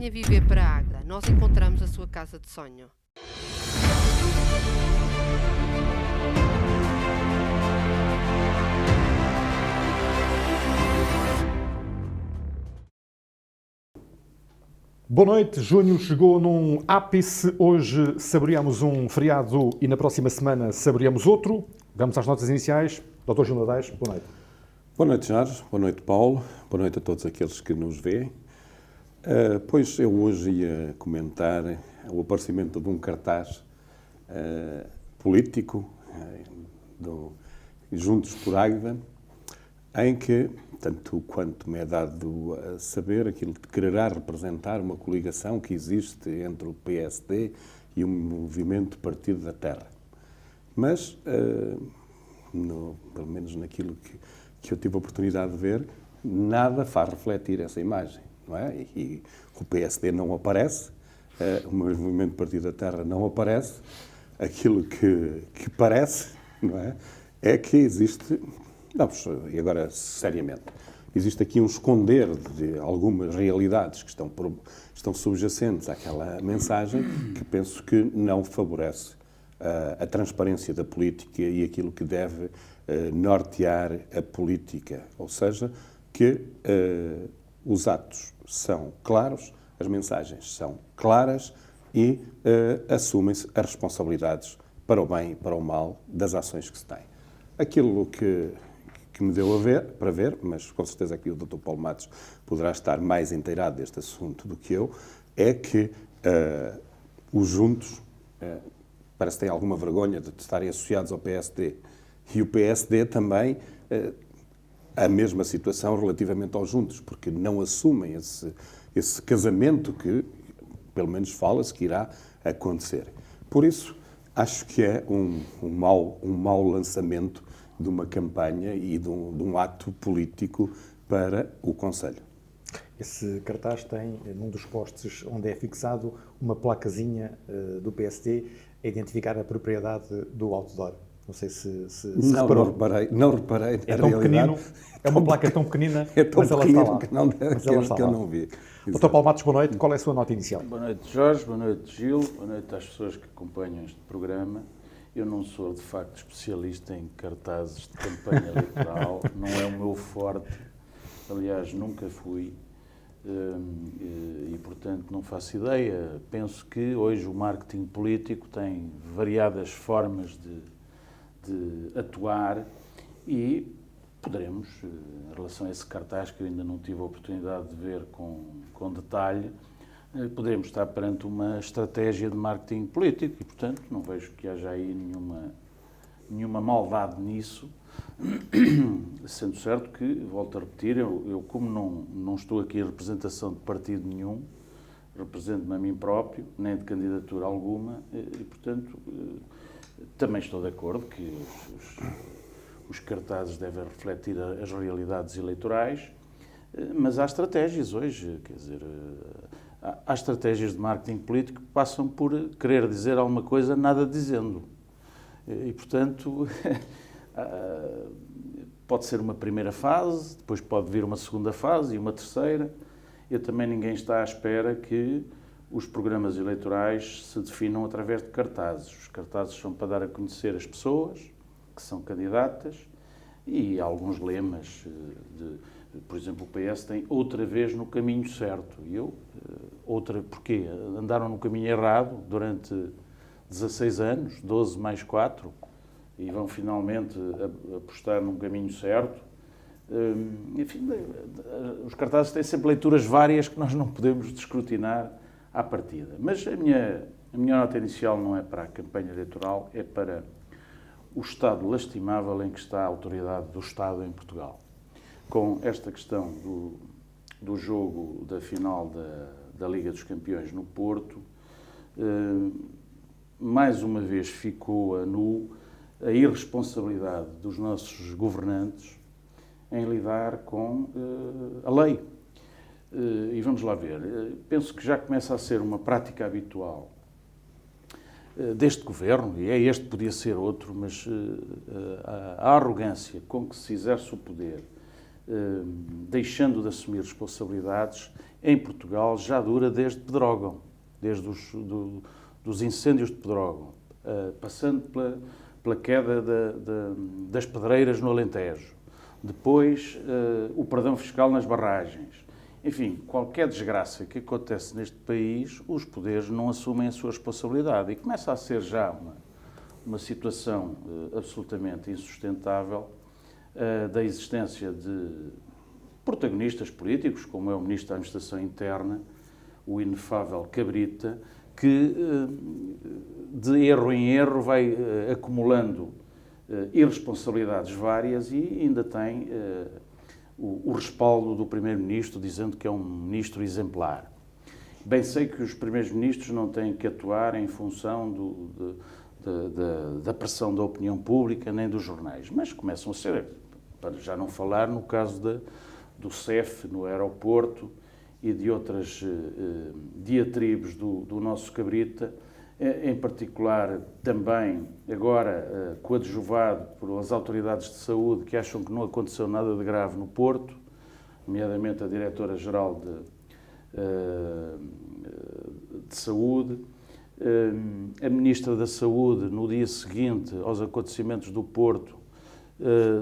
venha viver para Águeda. Nós encontramos a sua casa de sonho. Boa noite, junho chegou num ápice, hoje saboreamos um feriado e na próxima semana saboreamos outro. Vamos às notas iniciais. Dr. Gil Nadais, boa noite. Boa noite, Jorge. Boa noite, Paulo. Boa noite a todos aqueles que nos veem. Pois eu hoje ia comentar o aparecimento de um cartaz político do Juntos por Águeda, em que, tanto quanto me é dado a saber, aquilo quererá representar uma coligação que existe entre o PSD e o Movimento Partido da Terra. Mas, pelo menos naquilo que eu tive a oportunidade de ver, nada faz refletir essa imagem, não é? E o PSD não aparece, o Movimento Partido da Terra não aparece. Aquilo que parece, não é? É que existe... Vamos, e agora, seriamente, existe aqui um esconder de algumas realidades que estão subjacentes àquela mensagem que penso que não favorece a transparência da política e aquilo que deve nortear a política. Ou seja, que os atos são claros, as mensagens são claras e assumem-se as responsabilidades para o bem e para o mal das ações que se têm. Aquilo que me deu para ver, mas com certeza que o Dr. Paulo Matos poderá estar mais inteirado deste assunto do que eu, é que os Juntos parece que têm alguma vergonha de estarem associados ao PSD. E o PSD também a mesma situação relativamente aos Juntos, porque não assumem esse casamento que, pelo menos fala-se, que irá acontecer. Por isso, acho que é um mau lançamento de uma campanha e de um ato político para o Conselho. Esse cartaz tem, num dos postes onde é fixado, uma placazinha do PSD a identificar a propriedade do outdoor. Não sei se reparou. Não reparei. É tão pequenino, é uma placa tão pequenina, mas ela está lá. Que eu não vi. Dr. Paulo Matos, boa noite. Qual é a sua nota inicial? Boa noite, Jorge. Boa noite, Gil. Boa noite às pessoas que acompanham este programa. Eu não sou, de facto, especialista em cartazes de campanha eleitoral. Não é o meu forte. Aliás, nunca fui. E, portanto, não faço ideia. Penso que hoje o marketing político tem variadas formas de atuar e poderemos, em relação a esse cartaz que eu ainda não tive a oportunidade de ver com detalhe, poderemos estar perante uma estratégia de marketing político e, portanto, não vejo que haja aí nenhuma maldade nisso, sendo certo que, volto a repetir, eu como não estou aqui em representação de partido nenhum, represento-me a mim próprio, nem de candidatura alguma, e, portanto, também estou de acordo que os cartazes devem refletir as realidades eleitorais, mas há estratégias hoje, quer dizer, há estratégias de marketing político que passam por querer dizer alguma coisa nada dizendo. E, portanto, pode ser uma primeira fase, depois pode vir uma segunda fase e uma terceira. E também ninguém está à espera que os programas eleitorais se definam através de cartazes. Os cartazes são para dar a conhecer as pessoas que são candidatas e alguns lemas. Por exemplo, o PS tem outra vez no caminho certo. E porquê? Andaram no caminho errado durante 16 anos, 12 mais 4, e vão finalmente apostar num caminho certo. Enfim, os cartazes têm sempre leituras várias que nós não podemos descrutinar à partida. Mas a minha nota inicial não é para a campanha eleitoral, é para o estado lastimável em que está a autoridade do Estado em Portugal. Com esta questão do jogo da final da Liga dos Campeões no Porto, mais uma vez ficou a nu a irresponsabilidade dos nossos governantes em lidar com a lei. E vamos lá ver. Penso que já começa a ser uma prática habitual deste governo, e este podia ser outro, mas a arrogância com que se exerce o poder, deixando de assumir responsabilidades, em Portugal já dura desde Pedrógão, desde dos incêndios de Pedrógão, passando pela queda das pedreiras no Alentejo, depois o perdão fiscal nas barragens. Enfim, qualquer desgraça que acontece neste país, os poderes não assumem a sua responsabilidade e começa a ser já uma situação absolutamente insustentável da existência de protagonistas políticos, como é o Ministro da Administração Interna, o inefável Cabrita, que de erro em erro vai acumulando irresponsabilidades várias e ainda tem o respaldo do Primeiro-Ministro dizendo que é um ministro exemplar. Bem sei que os Primeiros-Ministros não têm que atuar em função da pressão da opinião pública nem dos jornais, mas começam a ser, para já não falar no caso do CEF no aeroporto e de outras diatribes do nosso Cabrita, em particular também agora coadjuvado pelas autoridades de saúde que acham que não aconteceu nada de grave no Porto, nomeadamente a Diretora-Geral de Saúde, a Ministra da Saúde no dia seguinte aos acontecimentos do Porto,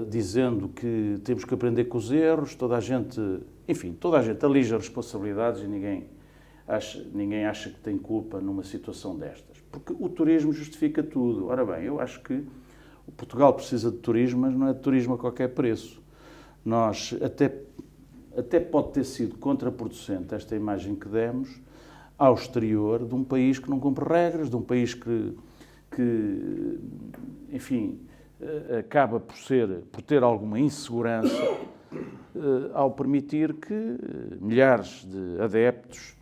dizendo que temos que aprender com os erros, toda a gente alija responsabilidades e ninguém acha que tem culpa numa situação destas. Porque o turismo justifica tudo. Ora bem, eu acho que o Portugal precisa de turismo, mas não é de turismo a qualquer preço. Nós, até pode ter sido contraproducente esta imagem que demos ao exterior de um país que não cumpre regras, de um país que enfim, acaba por ter alguma insegurança ao permitir que milhares de adeptos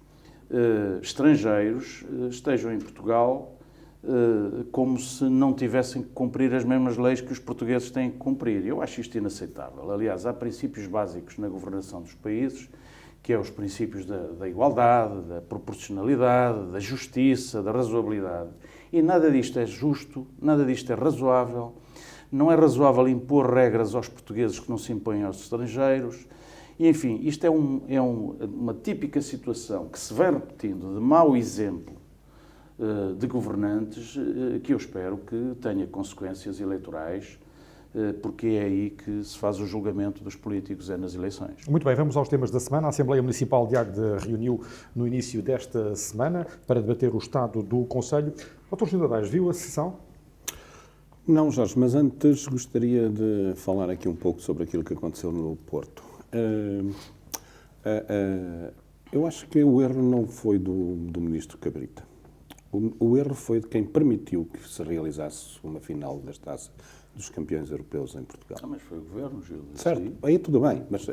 estrangeiros estejam em Portugal como se não tivessem que cumprir as mesmas leis que os portugueses têm que cumprir. Eu acho isto inaceitável. Aliás, há princípios básicos na governação dos países, que é os princípios da igualdade, da proporcionalidade, da justiça, da razoabilidade. E nada disto é justo, nada disto é razoável. Não é razoável impor regras aos portugueses que não se impõem aos estrangeiros. E, enfim, isto é uma típica situação que se vai repetindo de mau exemplo de governantes que eu espero que tenha consequências eleitorais, porque é aí que se faz o julgamento dos políticos, é nas eleições. Muito bem, vamos aos temas da semana. A Assembleia Municipal de Águeda reuniu no início desta semana para debater o estado do Conselho. Dr. Sr. Dadares, viu a sessão? Não, Jorge, mas antes gostaria de falar aqui um pouco sobre aquilo que aconteceu no Porto. Eu acho que o erro não foi do Ministro Cabrita. O erro foi de quem permitiu que se realizasse uma final da Taça dos Campeões Europeus em Portugal. Mas foi o Governo, Gil. Certo, aí tudo bem, mas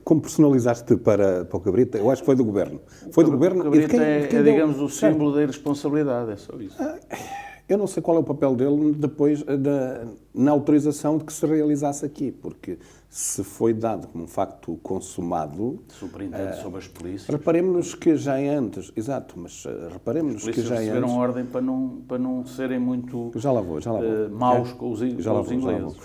como personalizaste para o Cabrita, eu acho que foi do Governo. Foi do Governo. O Cabrita é digamos, o símbolo da irresponsabilidade, é só isso. Eu não sei qual é o papel dele depois na autorização de que se realizasse aqui, porque se foi dado como um facto consumado... Superintendente sobre as polícias. Reparemos-nos que já antes... Exato, mas reparemos que já receberam antes... ordem para não serem muito Já lá vou. maus com os ingleses.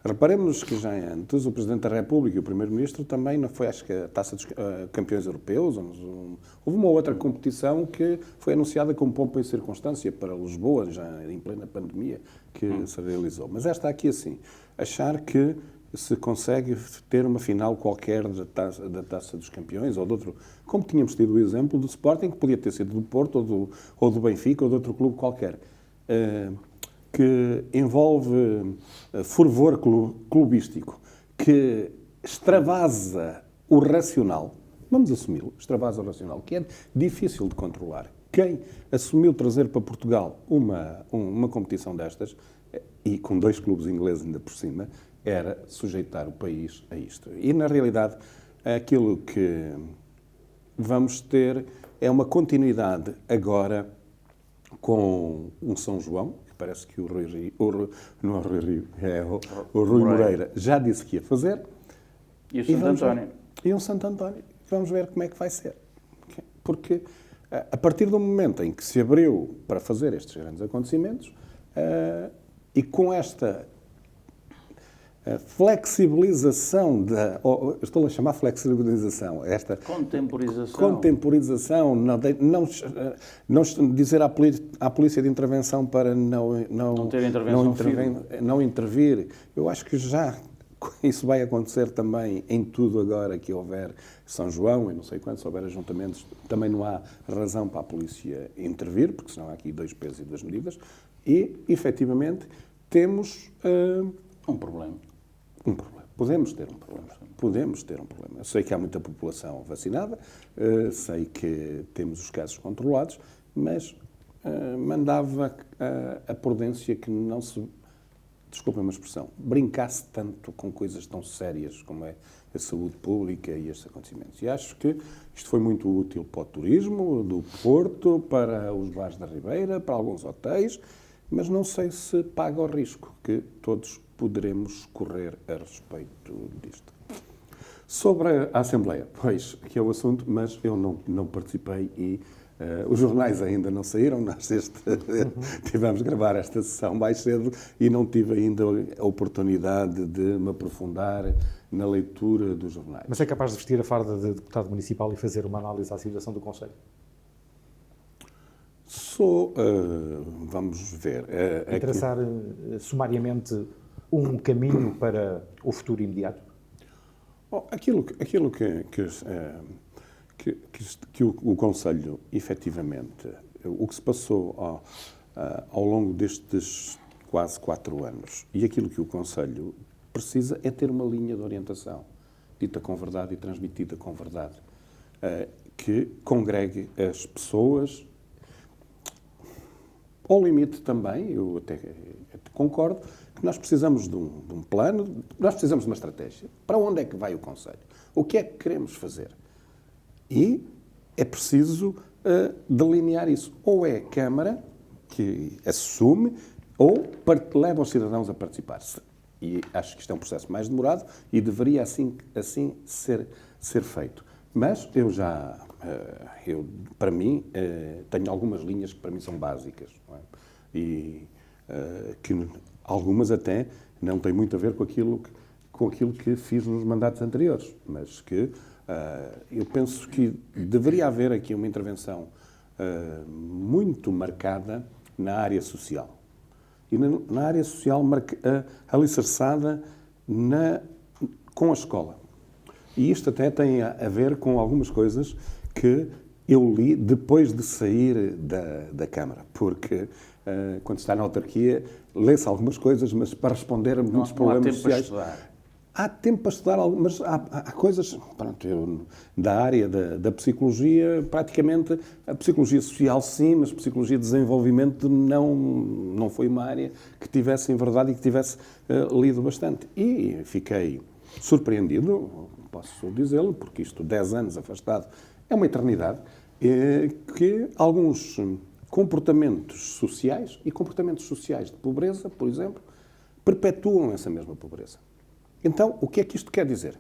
Reparemos-nos que já antes o Presidente da República e o Primeiro-Ministro também, não foi, acho que a Taça dos Campeões Europeus, houve uma outra competição que foi anunciada como pompa e circunstância para Lisboa, já em plena pandemia, que se realizou. Mas esta aqui, assim, achar que se consegue ter uma final qualquer da Taça dos Campeões ou de outro, como tínhamos tido o exemplo do Sporting, que podia ter sido do Porto ou do Benfica ou de outro clube qualquer, que envolve fervor clubístico, que extravasa o racional, vamos assumi-lo, extravasa o racional, que é difícil de controlar. Quem assumiu trazer para Portugal uma competição destas, e com 2 clubes ingleses ainda por cima, era sujeitar o país a isto. E, na realidade, aquilo que vamos ter é uma continuidade agora com um São João, que parece que o Rui Moreira já disse que ia fazer. E o Santo António. E um Santo António. Vamos ver como é que vai ser. Porque, a partir do momento em que se abriu para fazer estes grandes acontecimentos, e com esta a flexibilização estou a chamar flexibilização, esta contemporização, não dizer à polícia de intervenção para não intervir. Eu acho que já isso vai acontecer também em tudo agora que houver São João, e não sei quando, se houver ajuntamentos, também não há razão para a polícia intervir, porque senão há aqui 2 pesos e 2 medidas, e, efetivamente, temos um problema. Podemos ter um problema. Eu sei que há muita população vacinada, sei que temos os casos controlados, mas mandava a prudência que não se, desculpem a expressão, brincasse tanto com coisas tão sérias como é a saúde pública e estes acontecimentos. E acho que isto foi muito útil para o turismo do Porto, para os bares da Ribeira, para alguns hotéis, mas não sei se paga o risco que todos poderemos correr a respeito disto. Sobre a Assembleia, pois, que é o assunto, mas eu não participei e os jornais ainda não saíram. Nós tivemos de gravar esta sessão mais cedo e não tive ainda a oportunidade de me aprofundar na leitura dos jornais. Mas é capaz de vestir a farda de deputado municipal e fazer uma análise à situação do Conselho? Vamos ver. E traçar sumariamente um caminho para o futuro imediato? Aquilo que o Conselho, efetivamente, o que se passou ao longo destes quase 4 anos, e aquilo que o Conselho precisa é ter uma linha de orientação, dita com verdade e transmitida com verdade, que congregue as pessoas. Ao limite também, eu até concordo, que nós precisamos de um plano, nós precisamos de uma estratégia. Para onde é que vai o Conselho? O que é que queremos fazer? E é preciso delinear isso. Ou é a Câmara que assume, ou leva os cidadãos a participar. E acho que isto é um processo mais demorado e deveria assim ser feito. Mas para mim, tenho algumas linhas que para mim são básicas. Não é? E que algumas até não têm muito a ver com aquilo que fiz nos mandatos anteriores, mas que eu penso que deveria haver aqui uma intervenção muito marcada na área social. E na área social alicerçada com a escola. E isto até tem a ver com algumas coisas que eu li depois de sair da Câmara, porque quando está na autarquia lê-se algumas coisas, mas para responder a muitos problemas sociais... Há tempo para estudar, mas há coisas... Pronto, eu, da área da psicologia, praticamente, a psicologia social sim, mas a psicologia de desenvolvimento não foi uma área que tivesse em verdade e que tivesse lido bastante. E fiquei surpreendido, posso dizê-lo, porque isto, 10 anos afastado, é uma eternidade, que alguns comportamentos sociais e comportamentos sociais de pobreza, por exemplo, perpetuam essa mesma pobreza. Então, o que é que isto quer dizer?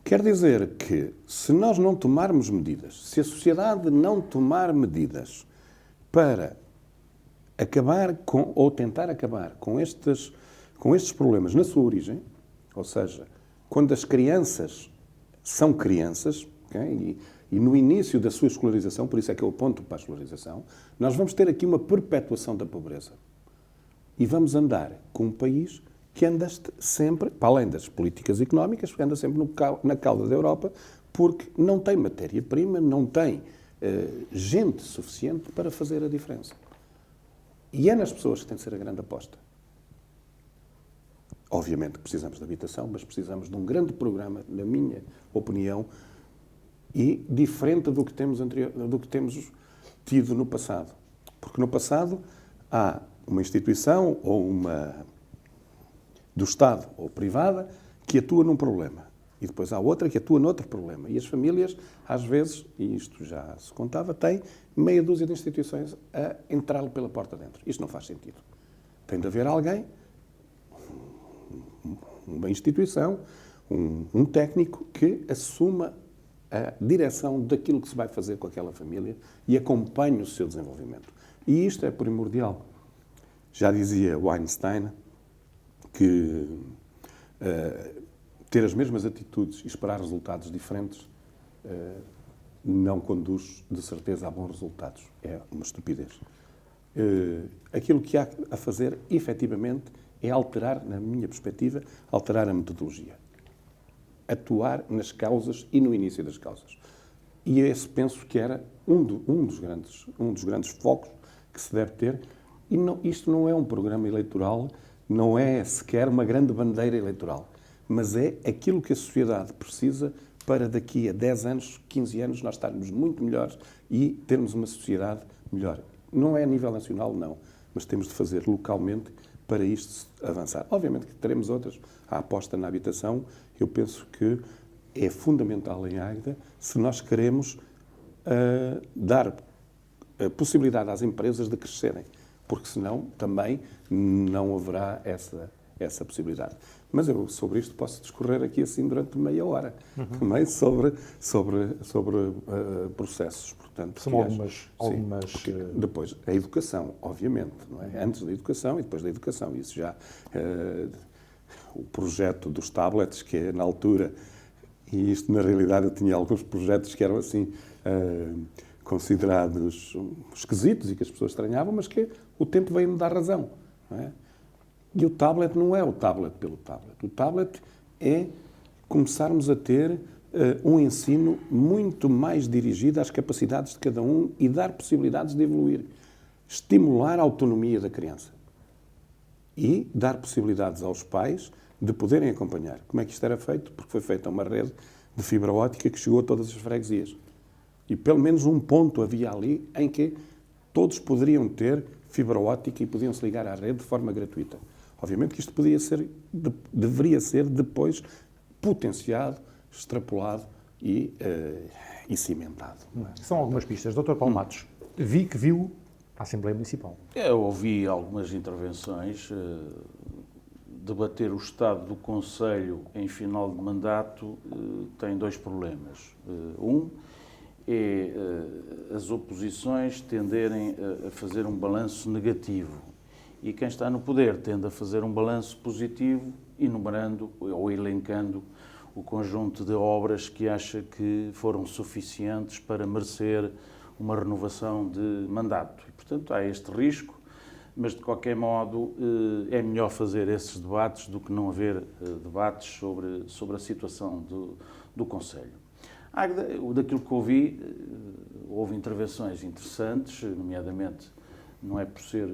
Quer dizer que, se nós não tomarmos medidas, se a sociedade não tomar medidas para acabar ou tentar acabar com estes problemas na sua origem, ou seja, quando as crianças são crianças, okay, e no início da sua escolarização, por isso é que eu aponto para a escolarização, nós vamos ter aqui uma perpetuação da pobreza. E vamos andar com um país que anda sempre, para além das políticas económicas, anda sempre na cauda da Europa, porque não tem matéria-prima, não tem gente suficiente para fazer a diferença. E é nas pessoas que tem de ser a grande aposta. Obviamente que precisamos de habitação, mas precisamos de um grande programa, na minha opinião, e diferente do que temos tido no passado. Porque no passado há uma instituição ou do Estado ou privada que atua num problema. E depois há outra que atua noutro problema. E as famílias, às vezes, e isto já se contava, têm meia dúzia de instituições a entrar pela porta dentro. Isto não faz sentido. Tem de haver alguém, uma instituição, um técnico que assuma a direção daquilo que se vai fazer com aquela família e acompanhe o seu desenvolvimento. E isto é primordial. Já dizia o Einstein que ter as mesmas atitudes e esperar resultados diferentes não conduz, de certeza, a bons resultados. É uma estupidez. Aquilo que há a fazer, efetivamente, é alterar, na minha perspectiva, alterar a metodologia. Atuar nas causas e no início das causas. E esse penso que era um dos grandes focos que se deve ter. E isto não é um programa eleitoral, não é sequer uma grande bandeira eleitoral, mas é aquilo que a sociedade precisa para daqui a 10 anos, 15 anos, nós estarmos muito melhores e termos uma sociedade melhor. Não é a nível nacional, não, mas temos de fazer localmente para isto avançar. Obviamente que teremos outras. A aposta na habitação, eu penso que é fundamental em Águeda se nós queremos dar a possibilidade às empresas de crescerem, porque senão também não haverá essa possibilidade. Mas eu sobre isto posso discorrer aqui assim durante meia hora, também sobre processos. Portanto, são algumas... Depois, a educação, obviamente, não é? Antes da educação e depois da educação. Isso já, o projeto dos tablets, que é na altura, e isto na realidade eu tinha alguns projetos que eram assim considerados esquisitos e que as pessoas estranhavam, mas que o tempo veio-me dar razão, não é? E o tablet não é o tablet pelo tablet. O tablet é começarmos a ter um ensino muito mais dirigido às capacidades de cada um e dar possibilidades de evoluir. Estimular a autonomia da criança. E dar possibilidades aos pais de poderem acompanhar. Como é que isto era feito? Porque foi feita uma rede de fibra óptica que chegou a todas as freguesias. E pelo menos um ponto havia ali em que todos poderiam ter fibra óptica e podiam se ligar à rede de forma gratuita. Obviamente que isto deveria ser depois potenciado, extrapolado e cimentado. São algumas pistas. Dr. Paulo Matos, viu a Assembleia Municipal. Eu ouvi algumas intervenções. Debater o estado do Conselho em final de mandato tem dois problemas. Um é as oposições tenderem a fazer um balanço negativo. E quem está no poder tende a fazer um balanço positivo, enumerando ou elencando o conjunto de obras que acha que foram suficientes para merecer uma renovação de mandato. E, portanto, há este risco, mas, de qualquer modo, é melhor fazer esses debates do que não haver debates sobre a situação do Conselho. Daquilo que ouvi, houve intervenções interessantes, nomeadamente, não é por ser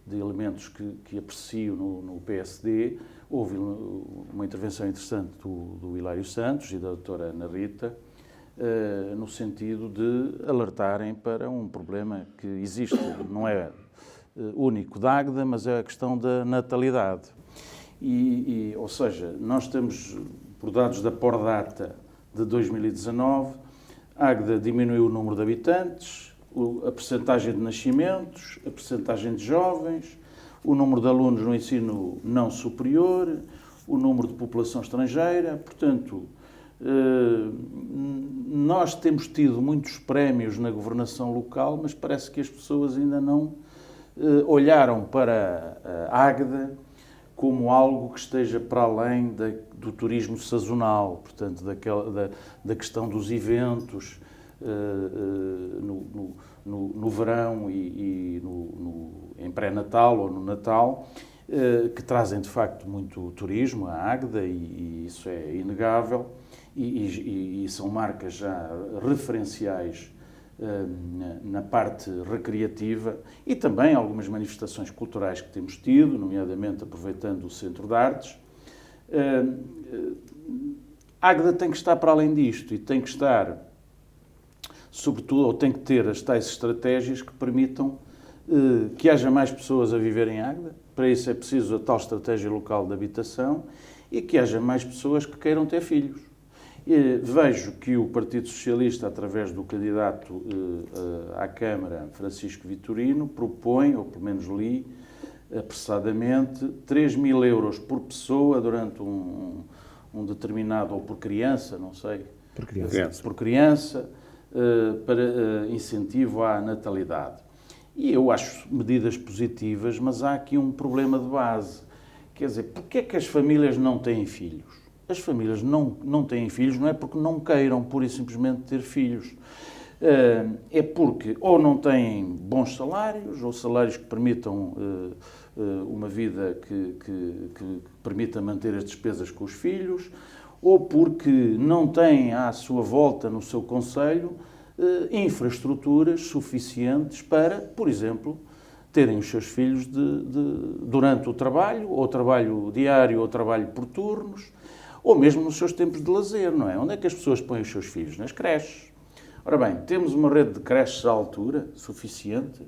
de elementos que aprecio no PSD, houve uma intervenção interessante do Hilário Santos e da doutora Ana Rita, no sentido de alertarem para um problema que existe, não é único da Águeda, mas é a questão da natalidade. Ou seja, nós estamos, por dados da Pordata de 2019, a Águeda diminuiu o número de habitantes, a percentagem de nascimentos, a percentagem de jovens, o número de alunos no ensino não superior, o número de população estrangeira. Portanto, nós temos tido muitos prémios na governação local, mas parece que as pessoas ainda não olharam para a Águeda como algo que esteja para além do turismo sazonal, portanto, da questão dos eventos no verão e em pré-natal ou no Natal, que trazem, de facto, muito turismo à Águeda, e isso é inegável, e são marcas já referenciais na parte recreativa, e também algumas manifestações culturais que temos tido, nomeadamente aproveitando o Centro de Artes. A Águeda tem que estar para além disto e tem que estar, sobretudo, ou tem que ter as tais estratégias que permitam que haja mais pessoas a viver em Águeda. Para isso é preciso a tal estratégia local de habitação e que haja mais pessoas que queiram ter filhos. Vejo que o Partido Socialista, através do candidato à Câmara, Francisco Vitorino, propõe, ou pelo menos li apressadamente, 3.000 euros por pessoa durante um determinado, ou por criança, não sei. Por criança, para incentivo à natalidade. E eu acho medidas positivas, mas há aqui um problema de base, Quer dizer, porquê é que as famílias não têm filhos? As famílias não têm filhos não é porque não queiram, pura e simplesmente, ter filhos. É porque ou não têm bons salários, ou salários que permitam uma vida que permita manter as despesas com os filhos, ou porque não têm à sua volta, no seu concelho, infraestruturas suficientes para, por exemplo, terem os seus filhos durante o trabalho, ou trabalho diário, ou trabalho por turnos, ou mesmo nos seus tempos de lazer, não é? Onde é que as pessoas põem os seus filhos? Nas creches. Ora bem, temos uma rede de creches à altura suficiente,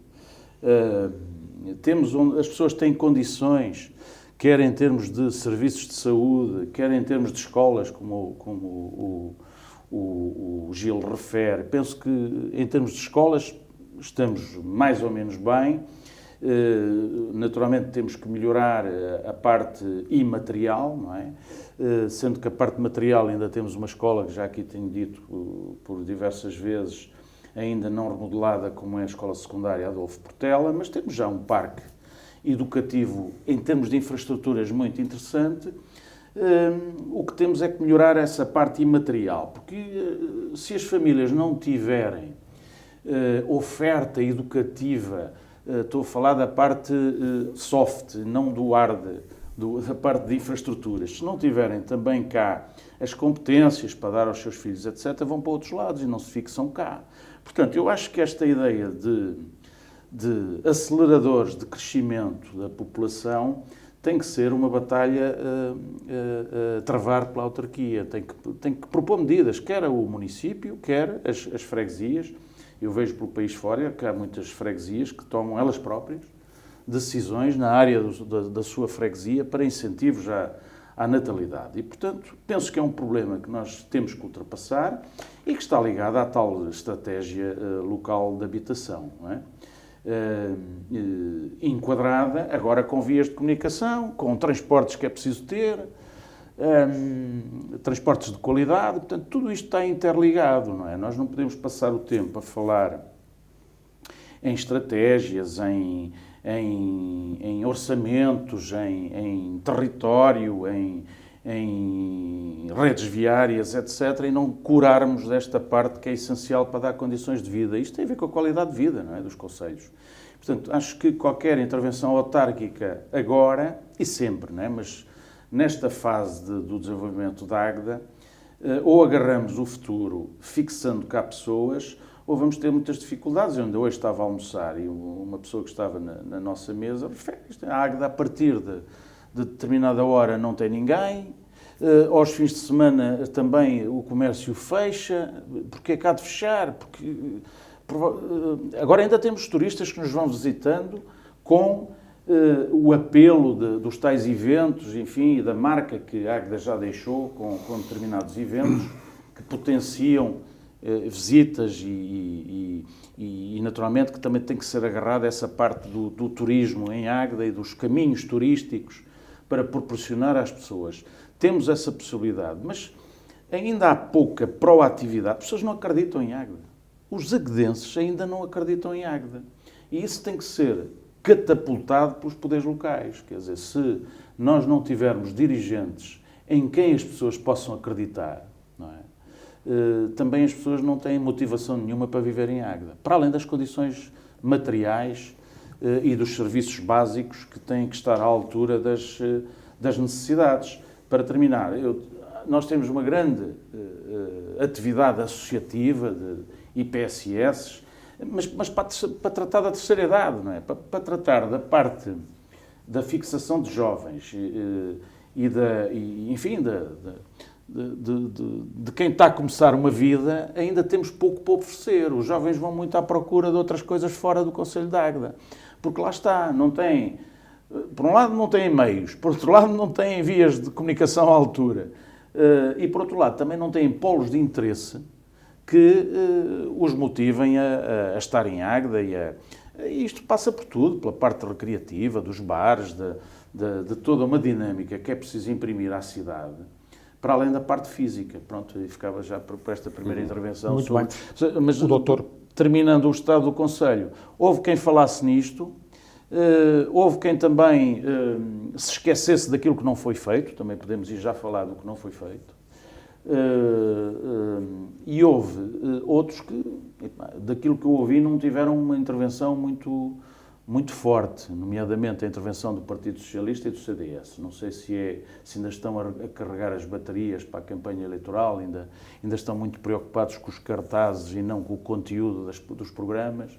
temos onde as pessoas têm condições, quer em termos de serviços de saúde, quer em termos de escolas, como o Gil refere. Penso que em termos de escolas estamos mais ou menos bem. Naturalmente temos que melhorar a parte imaterial, não é? Sendo que a parte material ainda temos uma escola, que já aqui tenho dito por diversas vezes, ainda não remodelada, como é a escola secundária Adolfo Portela, mas temos já um parque educativo em termos de infraestruturas muito interessante. O que temos é que melhorar essa parte imaterial, porque se as famílias não tiverem oferta educativa, estou a falar da parte soft, não do hard, da parte de infraestruturas. Se não tiverem também cá as competências para dar aos seus filhos, etc., vão para outros lados e não se fixam cá. Portanto, eu acho que esta ideia de aceleradores de crescimento da população tem que ser uma batalha a travar pela autarquia. Tem que propor medidas, quer o município, quer as freguesias. Eu vejo pelo país fora que há muitas freguesias que tomam elas próprias decisões na área da sua freguesia para incentivos à natalidade. E, portanto, penso que é um problema que nós temos que ultrapassar e que está ligado à tal estratégia local de habitação, não é? Enquadrada agora com vias de comunicação, com transportes que é preciso ter, transportes de qualidade, portanto, tudo isto está interligado, não é? Nós não podemos passar o tempo a falar em estratégias, em orçamentos, em território, em redes viárias, etc., e não curarmos desta parte que é essencial para dar condições de vida. Isto tem a ver com a qualidade de vida, não é, dos concelhos. Portanto, acho que qualquer intervenção autárquica agora e sempre, não é, mas nesta fase do desenvolvimento da Águeda, ou agarramos o futuro fixando cá pessoas, ou vamos ter muitas dificuldades. Eu ainda hoje estava a almoçar e uma pessoa que estava na nossa mesa refere isto. A Águeda, a partir de determinada hora, não tem ninguém. Aos fins de semana também o comércio fecha. Porque é que há de fechar? Porque agora ainda temos turistas que nos vão visitando com o apelo dos tais eventos, enfim, e da marca que a Águeda já deixou com determinados eventos que potenciam visitas e naturalmente que também tem que ser agarrada essa parte do turismo em Águeda e dos caminhos turísticos para proporcionar às pessoas. Temos essa possibilidade, mas ainda há pouca proatividade. As pessoas não acreditam em Águeda. Os aguedenses ainda não acreditam em Águeda. E isso tem que ser catapultado pelos poderes locais. Quer dizer, se nós não tivermos dirigentes em quem as pessoas possam acreditar, não é? Também as pessoas não têm motivação nenhuma para viver em Águeda. Para além das condições materiais e dos serviços básicos que têm que estar à altura das necessidades. Para terminar, nós temos uma grande atividade associativa de IPSS, mas para tratar da terceira idade, não é? Para tratar da parte da fixação de jovens de quem está a começar uma vida, ainda temos pouco para oferecer. Os jovens vão muito à procura de outras coisas fora do Concelho de Águeda, porque lá está, não têm, por um lado não têm meios, por outro lado não têm vias de comunicação à altura, e por outro lado também não têm polos de interesse que os motivem a estar em Águeda e isto passa por tudo, pela parte recreativa, dos bares, de toda uma dinâmica que é preciso imprimir à cidade, para além da parte física. Pronto, e ficava já por esta primeira intervenção. Muito bem. Mas, o doutor... Terminando o estado do Concelho, houve quem falasse nisto, Houve quem também se esquecesse daquilo que não foi feito, também podemos ir já falar do que não foi feito. E houve outros que, daquilo que eu ouvi, não tiveram uma intervenção muito forte, nomeadamente a intervenção do Partido Socialista e do CDS. Não sei se ainda estão a carregar as baterias para a campanha eleitoral, ainda estão muito preocupados com os cartazes e não com o conteúdo dos programas.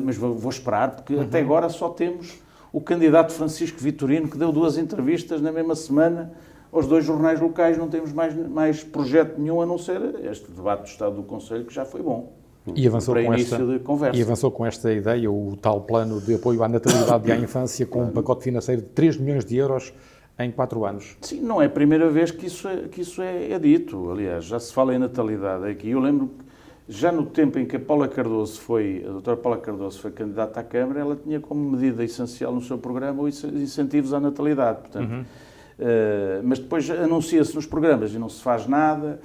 Mas vou esperar, porque até agora só temos o candidato Francisco Vitorino, que deu 2 entrevistas na mesma semana aos 2 jornais locais. Não temos mais projeto nenhum a não ser este debate do Estado do Conselho, que já foi bom. E avançou, para início de conversa. E avançou com esta ideia, o tal plano de apoio à natalidade e à infância, com um pacote financeiro de 3 milhões de euros em 4 anos. Sim, não é a primeira vez que isso é dito. Aliás, já se fala em natalidade aqui. Eu lembro que já no tempo em que a doutora Paula Cardoso foi candidata à Câmara, ela tinha como medida essencial no seu programa os incentivos à natalidade. Portanto, mas depois anuncia-se nos programas e não se faz nada.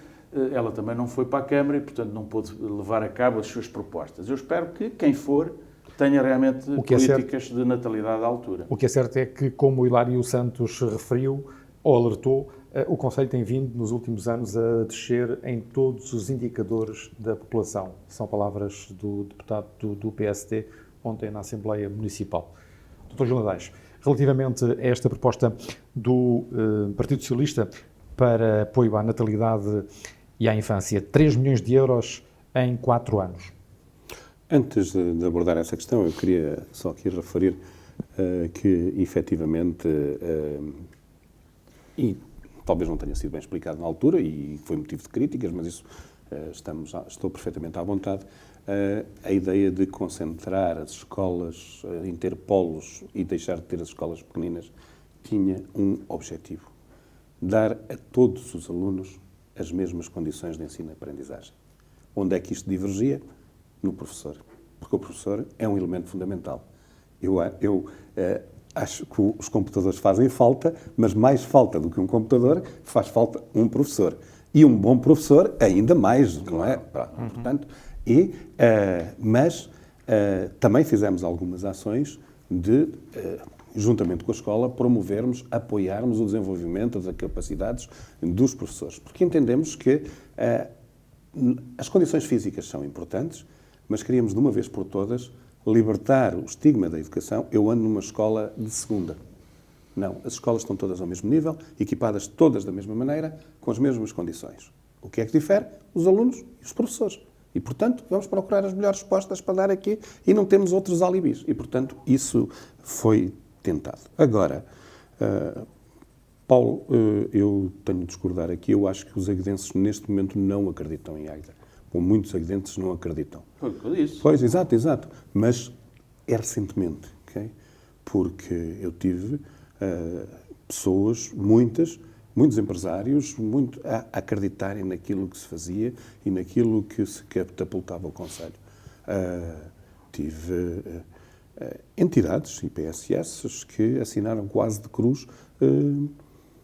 Ela também não foi para a Câmara e, portanto, não pôde levar a cabo as suas propostas. Eu espero que quem for tenha realmente políticas de natalidade à altura. O que é certo é que, como o Hilário Santos referiu ou alertou, o Conselho tem vindo, nos últimos anos, a descer em todos os indicadores da população. São palavras do deputado do PSD ontem na Assembleia Municipal. Dr. Gil Nadaes, relativamente a esta proposta do Partido Socialista para apoio à natalidade e à infância, 3 milhões de euros em 4 anos. Antes de abordar essa questão, eu queria só aqui referir que, efetivamente, e talvez não tenha sido bem explicado na altura, e foi motivo de críticas, mas isso estou perfeitamente à vontade, a ideia de concentrar as escolas em ter polos e deixar de ter as escolas pequeninas tinha um objetivo: dar a todos os alunos as mesmas condições de ensino e aprendizagem. Onde é que isto divergia? No professor. Porque o professor é um elemento fundamental. Eu acho que os computadores fazem falta, mas mais falta do que um computador, faz falta um professor. E um bom professor ainda mais, não é? Portanto, mas também fizemos algumas ações de, juntamente com a escola, promovermos, apoiarmos o desenvolvimento das capacidades dos professores. Porque entendemos que as condições físicas são importantes, mas queríamos, de uma vez por todas, libertar o estigma da educação. Eu ando numa escola de segunda. Não, as escolas estão todas ao mesmo nível, equipadas todas da mesma maneira, com as mesmas condições. O que é que difere? Os alunos e os professores. E, portanto, vamos procurar as melhores respostas para dar aqui e não temos outros alibis. E, portanto, isso foi tentado. Agora, Paulo, eu tenho de discordar aqui. Eu acho que os aguedenses, neste momento, não acreditam em AIDA. Ou muitos aguedenses não acreditam. Foi o que eu disse. Pois, exato. Mas é recentemente, ok? Porque eu tive pessoas, muitos empresários, a acreditarem naquilo que se fazia e naquilo que se catapultava o Conselho. Tive entidades e PSS que assinaram quase de cruz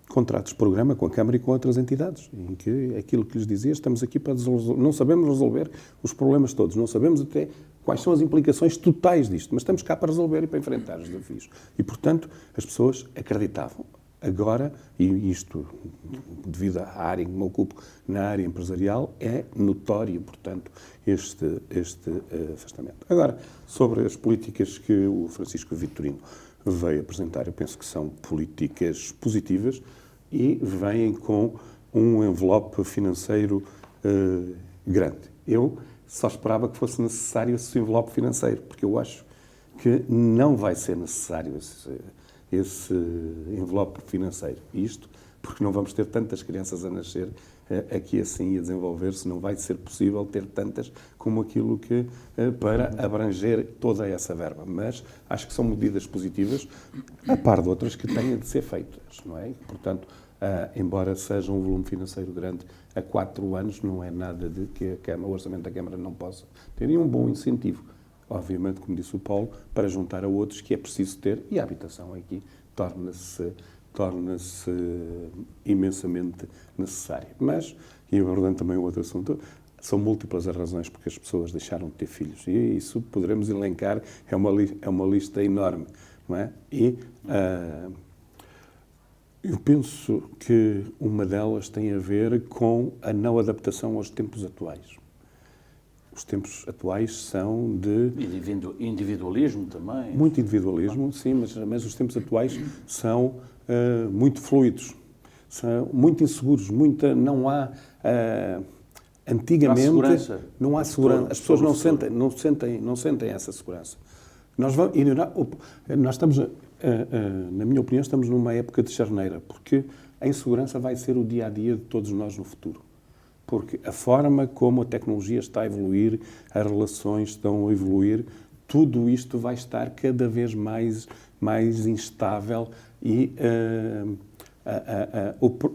contratos de programa com a Câmara e com outras entidades, em que aquilo que lhes dizia, estamos aqui para resolver, não sabemos resolver os problemas todos, não sabemos até quais são as implicações totais disto, mas estamos cá para resolver e para enfrentar os desafios. E, portanto, as pessoas acreditavam. Agora, e isto devido à área em que me ocupo, na área empresarial, é notório, portanto, este afastamento. Agora, sobre as políticas que o Francisco Vitorino veio apresentar, eu penso que são políticas positivas e vêm com um envelope financeiro grande. Eu só esperava que fosse necessário esse envelope financeiro, porque eu acho que não vai ser necessário esse envelope financeiro. Isto porque não vamos ter tantas crianças a nascer aqui assim e a desenvolver-se, não vai ser possível ter tantas como aquilo que para abranger toda essa verba. Mas acho que são medidas positivas, a par de outras que têm de ser feitas, não é? Portanto, embora seja um volume financeiro grande, a 4 anos não é nada de que o Orçamento da Câmara não possa ter, e um bom incentivo. Obviamente, como disse o Paulo, para juntar a outros que é preciso ter, e a habitação aqui torna-se imensamente necessária. Mas, e abordando também o outro assunto, São múltiplas as razões porque as pessoas deixaram de ter filhos. E isso poderemos elencar, é uma lista enorme. Não é? E eu penso que uma delas tem a ver com a não adaptação aos tempos atuais. Os tempos atuais são de... Individualismo também. Muito individualismo, sim, mas os tempos atuais são muito fluidos, são muito inseguros, não há... antigamente não há segurança. As pessoas não sentem essa segurança. Nós estamos, na minha opinião, estamos numa época de charneira, porque a insegurança vai ser o dia-a-dia de todos nós no futuro. Porque a forma como a tecnologia está a evoluir, as relações estão a evoluir, tudo isto vai estar cada vez mais instável e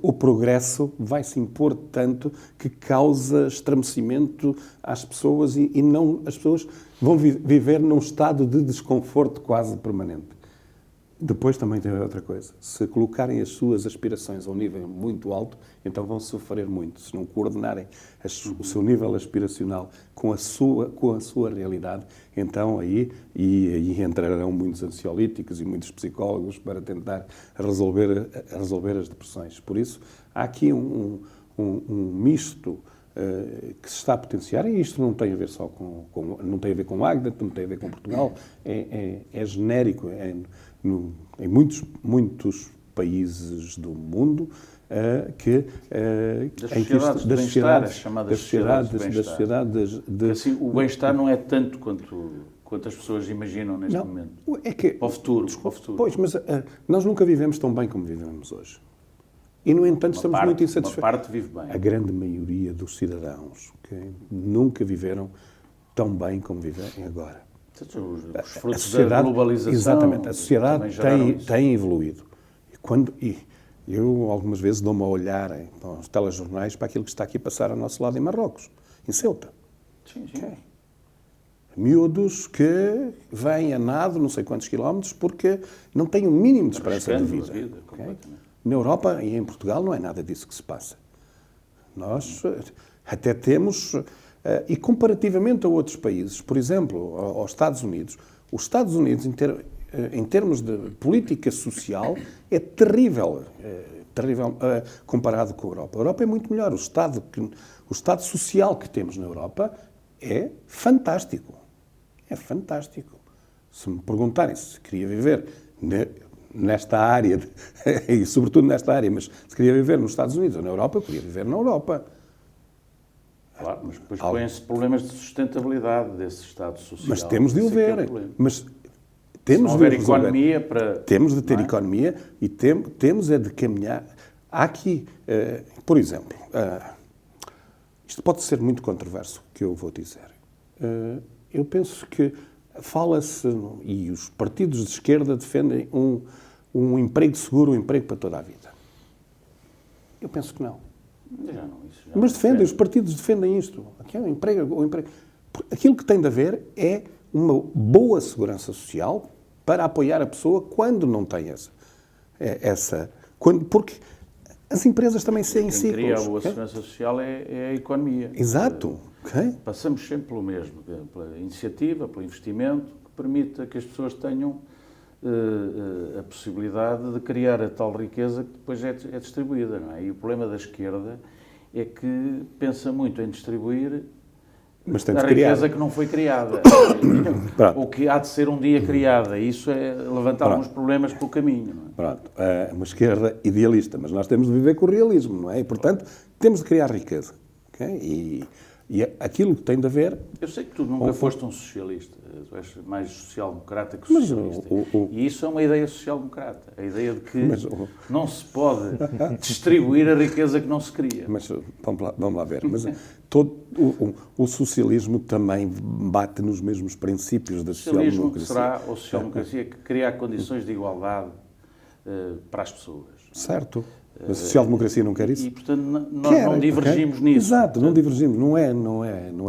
o progresso vai se impor tanto que causa estremecimento às pessoas e não, as pessoas vão viver num estado de desconforto quase permanente. Depois também tem outra coisa. Se colocarem as suas aspirações a um nível muito alto, então vão sofrer muito. Se não coordenarem o seu nível aspiracional com a sua realidade, então aí entrarão muitos ansiolíticos e muitos psicólogos para tentar resolver as depressões. Por isso, há aqui um misto que se está a potenciar, e isto não tem a ver só não tem a ver com Agda, não tem a ver com Portugal, é genérico, em muitos países do mundo das sociedades. Assim, o bem-estar não é tanto quanto as pessoas imaginam neste momento. É que, para o futuro. Pois, mas nós nunca vivemos tão bem como vivemos hoje. E, no entanto, estamos muito insatisfeitos. Uma parte vive bem. A grande maioria dos cidadãos nunca viveram tão bem como vivem agora. Os frutos da globalização. Exatamente. A sociedade tem evoluído. E eu, algumas vezes, dou-me a olhar para os telejornais para aquilo que está aqui a passar ao nosso lado em Marrocos, em Ceuta. Sim. Okay. Miúdos que vêm a nado não sei quantos quilómetros porque não têm o mínimo de esperança de vida. Okay? Na Europa e em Portugal não é nada disso que se passa. Nós até temos, e comparativamente a outros países, por exemplo, aos Estados Unidos, os Estados Unidos, em termos de política social, é terrível, comparado com a Europa. A Europa é muito melhor. O Estado social que temos na Europa é fantástico. É fantástico. Se me perguntarem se queria viver nesta área, e sobretudo nesta área, mas se queria viver nos Estados Unidos ou na Europa, eu queria viver na Europa. Claro, mas depois põem-se problemas de sustentabilidade desse Estado social. Mas temos de o ver. Mas temos de ter economia para... Temos de ter economia e temos de caminhar. Há aqui, por exemplo, isto pode ser muito controverso, o que eu vou dizer. Eu penso que fala-se, e os partidos de esquerda defendem um emprego seguro, um emprego para toda a vida. Eu penso que não. Mas defendem, os partidos defendem isto. Aqui é um emprego. Aquilo que tem de haver é uma boa segurança social para apoiar a pessoa quando não tem essa porque as empresas também têm ciclos. Quem cria a boa segurança social é a economia. Exato. Passamos sempre pelo mesmo, pela iniciativa, pelo investimento, que permita que as pessoas tenham a possibilidade de criar a tal riqueza que depois é distribuída, não é? E o problema da esquerda é que pensa muito em distribuir a riqueza que não foi criada, ou que há de ser um dia criada. Isso é levantar alguns problemas pelo caminho. Não é? Pronto, é uma esquerda idealista, mas nós temos de viver com o realismo, não é? E, portanto, temos de criar riqueza. Okay? E aquilo que tem de haver... Eu sei que tu nunca foste um socialista, tu és mais social-democrata que socialista. E isso é uma ideia social-democrata, a ideia de que não se pode distribuir a riqueza que não se cria. Mas vamos lá ver. Mas o socialismo também bate nos mesmos princípios da social-democracia. O socialismo será a social-democracia que cria condições de igualdade para as pessoas. Certo. A social-democracia não quer isso? E, portanto, nós não divergimos nisso. Exato, não divergimos. Não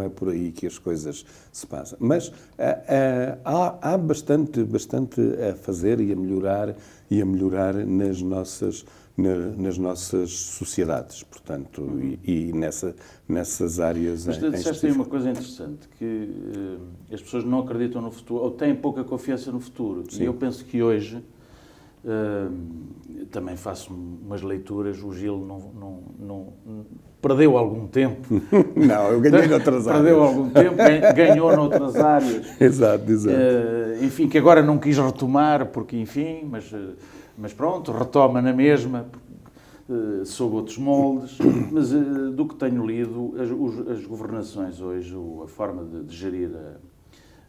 é por aí que as coisas se passam. Mas há bastante a fazer e a melhorar nas nossas sociedades, portanto, e nessas áreas. Mas tu disseste aí uma coisa interessante, que as pessoas não acreditam no futuro, ou têm pouca confiança no futuro. Sim. E eu penso que hoje, também faço umas leituras, o Gil não perdeu algum tempo. Não, eu ganhei noutras áreas. Perdeu algum tempo, ganhou noutras áreas. Exato. Enfim, que agora não quis retomar, porque, enfim, mas pronto, retoma na mesma, sob outros moldes. Mas do que tenho lido, as governações hoje, a forma de gerir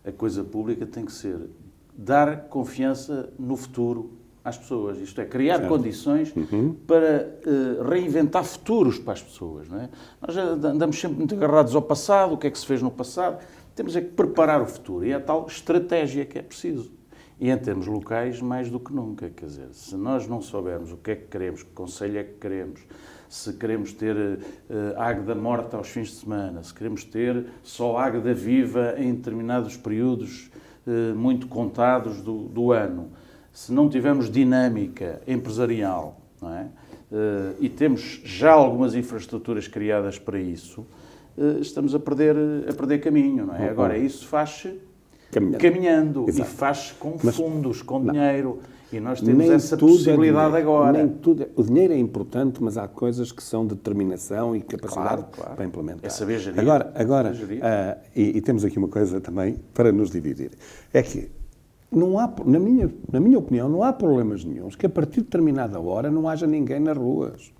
a coisa pública tem que ser dar confiança no futuro às pessoas. Isto é, criar condições para reinventar futuros para as pessoas. Não é? Nós andamos sempre muito agarrados ao passado, o que é que se fez no passado. Temos é que preparar o futuro. E é a tal estratégia que é preciso. E em termos locais, mais do que nunca. Quer dizer, se nós não soubermos o que é que queremos, que conselho é que queremos, se queremos ter águeda morta aos fins de semana, se queremos ter só águeda viva em determinados períodos muito contados do ano, se não tivermos dinâmica empresarial, não é? E temos já algumas infraestruturas criadas para isso, estamos a perder caminho, não é? Agora, isso faz-se caminhando e faz-se com fundos, com dinheiro. E nós temos essa possibilidade agora. Nem tudo o dinheiro é importante, mas há coisas que são determinação e capacidade para implementar. É saber gerir. Agora e temos aqui uma coisa também para nos dividir. É que não há, na minha opinião, não há problemas nenhuns que a partir de determinada hora não haja ninguém nas ruas.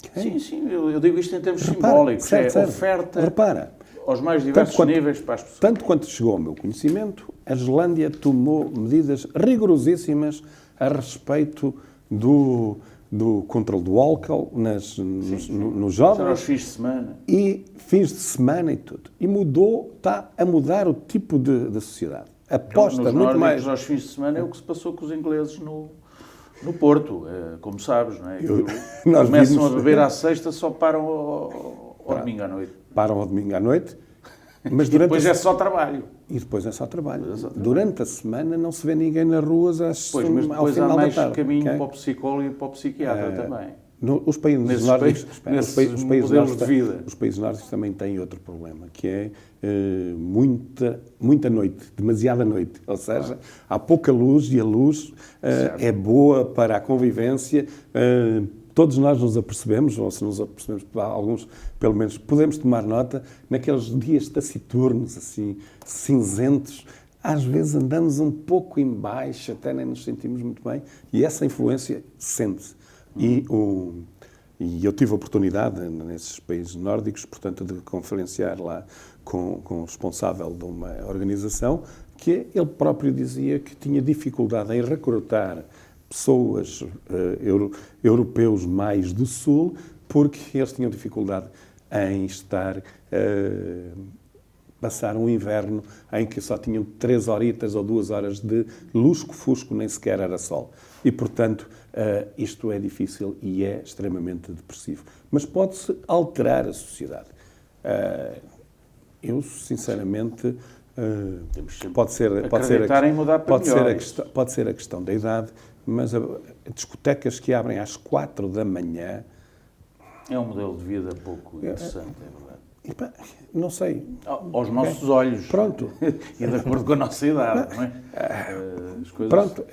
Okay? Sim, eu digo isto em termos simbólicos. Certo. Oferta aos mais diversos níveis para as pessoas. Tanto quanto chegou ao meu conhecimento, a Islândia tomou medidas rigorosíssimas a respeito do controle do álcool nos jovens. Aos fins de semana. E fins de semana e tudo. E está a mudar o tipo de sociedade. Aposta nos muito mais. Aos fins de semana é o que se passou com os ingleses no Porto, como sabes, não é? Começam a beber à sexta, só param ao domingo à noite. Param ao domingo à noite. Mas depois é só trabalho. E depois é só trabalho. Durante a semana não se vê ninguém nas ruas mas depois há mais caminho para o psicólogo e para o psiquiatra também. Os países nórdicos, os países nórdicos também têm outro problema, que é muita noite, demasiada noite. Ou seja, há pouca luz e a luz é boa para a convivência. Todos nós nos apercebemos, ou se nos apercebemos, alguns pelo menos, podemos tomar nota, naqueles dias taciturnos, assim, cinzentos, às vezes andamos um pouco em baixo, até nem nos sentimos muito bem, e essa influência sente-se. E eu tive a oportunidade, nesses países nórdicos, portanto, de conferenciar lá com o responsável de uma organização, que ele próprio dizia que tinha dificuldade em recrutar pessoas, europeus mais do Sul, porque eles tinham dificuldade em passar um inverno em que só tinham 3 horitas ou 2 horas de lusco-fusco, nem sequer era sol. E, portanto, isto é difícil e é extremamente depressivo. Mas pode-se alterar a sociedade. Eu, sinceramente, pode ser a questão da idade, mas discotecas que abrem às 4 da manhã... É um modelo de vida pouco interessante, é verdade. Não sei. Aos nossos olhos. Pronto. E de acordo com a nossa idade, não é? As coisas... Pronto.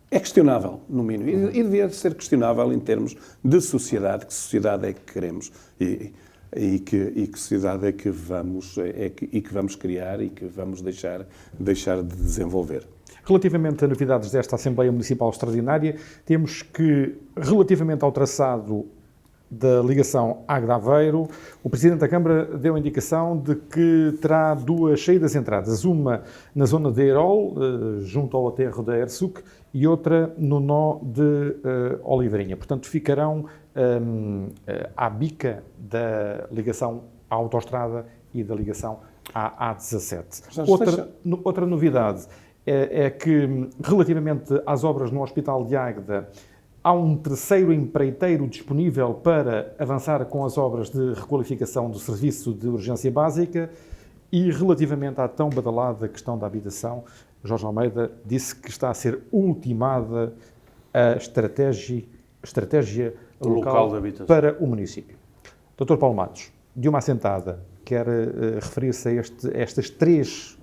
É questionável, no mínimo. E devia ser questionável em termos de sociedade. Que sociedade é que queremos e que sociedade é que vamos criar e que vamos deixar de desenvolver. Relativamente a novidades desta Assembleia Municipal Extraordinária, temos que, relativamente ao traçado da ligação Águeda-Aveiro, o Presidente da Câmara deu a indicação de que terá 2 saídas e entradas, uma na zona de Eirol, junto ao aterro da Ersuc, e outra no nó de Oliveirinha. Portanto, ficarão à bica da ligação à autoestrada e da ligação à A17. Outra novidade é que, relativamente às obras no Hospital de Águeda, há um terceiro empreiteiro disponível para avançar com as obras de requalificação do serviço de urgência básica e, relativamente à tão badalada questão da habitação, Jorge Almeida disse que está a ser ultimada a estratégia local de habitação para o município. Dr. Paulo Matos, de uma assentada, quer referir-se a estas três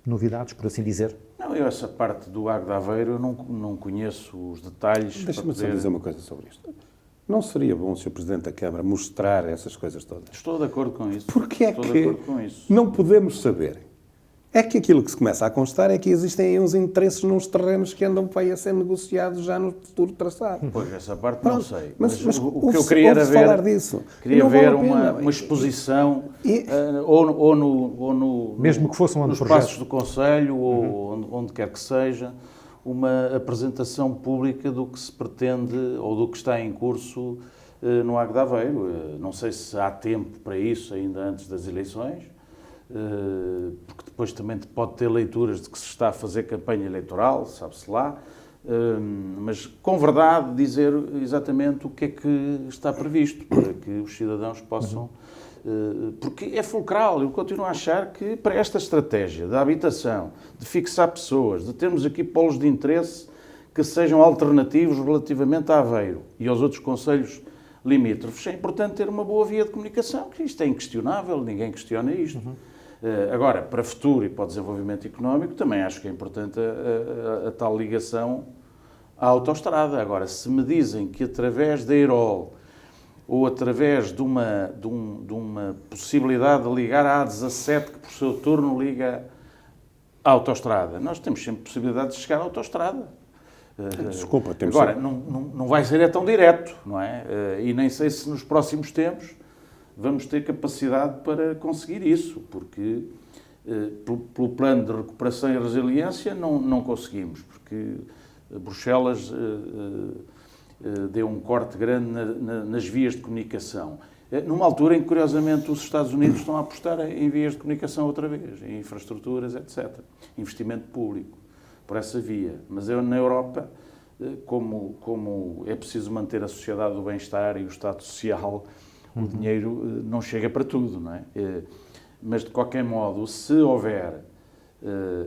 novidades, por assim dizer? Não, eu essa parte do Agro de Aveiro eu não conheço os detalhes. Deixa-me só dizer uma coisa sobre isto. Não seria bom o Sr. Presidente da Câmara mostrar essas coisas todas? Estou de acordo com isso. Porque é Estou de que acordo com isso. não podemos saber? É que aquilo que se começa a constar é que existem aí uns interesses nos terrenos que andam para aí a ser negociados já no futuro traçado. Pois, essa parte não sei. Mas o que eu queria era ver, falar disso. queria Não ver vale a pena. uma exposição, E- ou no Mesmo que fosse um ano nos de projeto. passos do Conselho, ou onde quer que seja, uma apresentação pública do que se pretende ou do que está em curso no Agro de Aveiro. Não sei se há tempo para isso ainda antes das eleições, porque depois também pode ter leituras de que se está a fazer campanha eleitoral, sabe-se lá, mas com verdade dizer exatamente o que é que está previsto para que os cidadãos possam... Porque é fulcral, eu continuo a achar que para esta estratégia da habitação, de fixar pessoas, de termos aqui polos de interesse que sejam alternativos relativamente a Aveiro e aos outros concelhos limítrofes, é importante ter uma boa via de comunicação, que isto é inquestionável, ninguém questiona isto. Agora, para futuro e para o desenvolvimento económico, também acho que é importante a tal ligação à autoestrada. Agora, se me dizem que através da EIROL ou através de uma possibilidade de ligar à A17, que por seu turno liga à autoestrada, nós temos sempre possibilidade de chegar à autoestrada. Desculpa, temos Agora, sempre. não vai ser tão direto, não é? E nem sei se nos próximos tempos vamos ter capacidade para conseguir isso, porque pelo plano de recuperação e resiliência não conseguimos, porque Bruxelas deu um corte grande nas vias de comunicação. Numa altura em que, curiosamente, os Estados Unidos estão a apostar em vias de comunicação outra vez, em infraestruturas, etc. Investimento público por essa via. Mas na Europa, como é preciso manter a sociedade do bem-estar e o Estado social, o dinheiro não chega para tudo, não é? Mas, de qualquer modo, se houver...